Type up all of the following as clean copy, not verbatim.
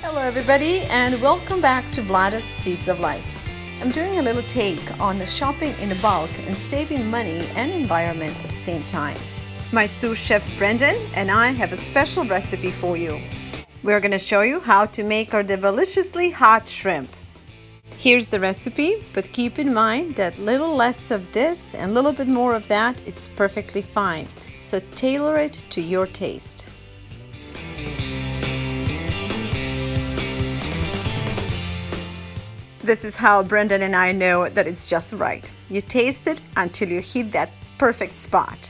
Hello everybody and welcome back to Vlada's Seeds of Life. I'm doing a little take on the shopping in bulk and saving money and environment at the same time. My sous chef Brendan and I have a special recipe for you. We're going to show you how to make our deliciously hot shrimp. Here's the recipe, but keep in mind that little less of this and a little bit more of that is perfectly fine. So tailor it to your taste. This is how Brendan and I know that it's just right. You taste it until you hit that perfect spot.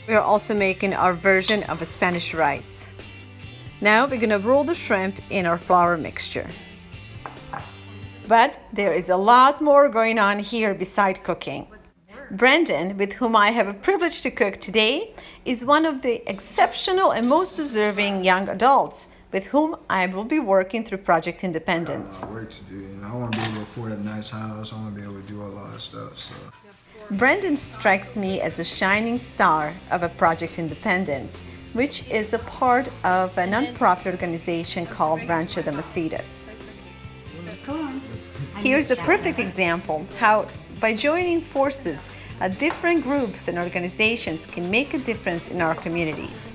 We are also making our version of a Spanish rice. Now we're going to roll the shrimp in our flour mixture. But there is a lot more going on here beside cooking. Brendan, with whom I have a privilege to cook today, is one of the exceptional and most deserving young adults with whom I will be working through Project Independence. Work to do. I want to be able to afford a nice house. I want to be able to do a lot of stuff. So. Brendan strikes me as a shining star of a Project Independence, which is a part of a non-profit organization called Rancho de Macedas. Here's a perfect example how by joining forces, different groups and organizations can make a difference in our communities.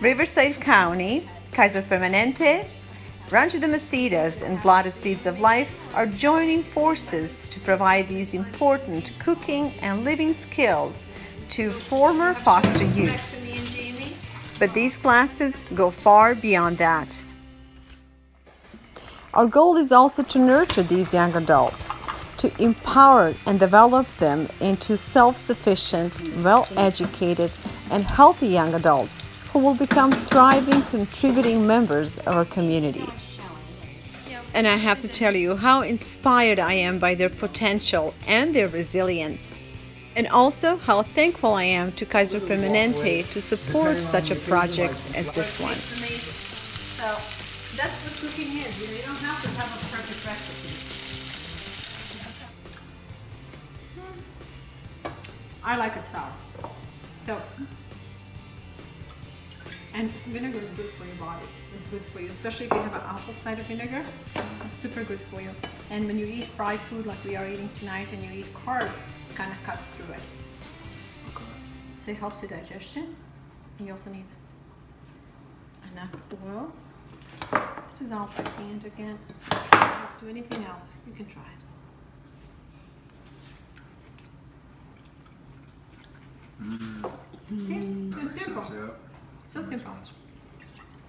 Riverside County, Kaiser Permanente, Rancho de Macedas and Vlada's Seeds of Life are joining forces to provide these important cooking and living skills to former foster youth. But these classes go far beyond that. Our goal is also to nurture these young adults, to empower and develop them into self-sufficient, well-educated, and healthy young adults who will become thriving, contributing members of our community. And I have to tell you how inspired I am by their potential and their resilience. And also how thankful I am to Kaiser Permanente to support such a project as this one. So that's what cooking is. You don't have to have a perfect recipe. I like it sour. So, and vinegar is good for your body. It's good for you, especially if you have an apple cider vinegar. It's super good for you. And when you eat fried food like we are eating tonight and you eat carbs, it kind of cuts through it. Okay. So it helps with digestion. And you also need enough oil. This is all by hand again. Don't do anything else. You can try it. See? It's simple. So simple.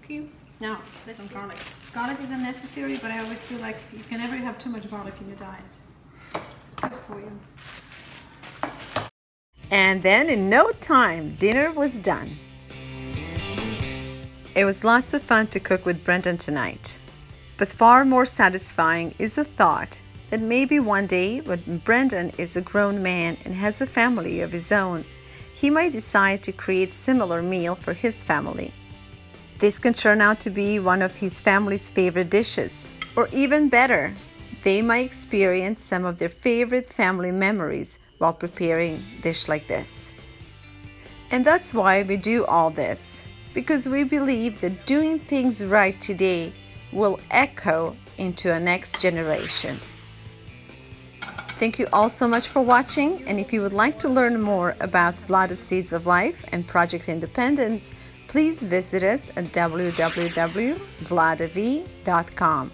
Cute. Now, let's some garlic. Garlic is unnecessary, but I always feel like you can never have too much garlic in your diet. It's good for you. And then in no time, dinner was done. It was lots of fun to cook with Brendan tonight. But far more satisfying is the thought that maybe one day when Brendan is a grown man and has a family of his own, he might decide to create a similar meal for his family. This can turn out to be one of his family's favorite dishes. Or even better, they might experience some of their favorite family memories while preparing a dish like this. And that's why we do all this, because we believe that doing things right today will echo into a next generation. Thank you all so much for watching, and if you would like to learn more about Vlada's Seeds of Life and Project Independence, please visit us at www.vladav.com.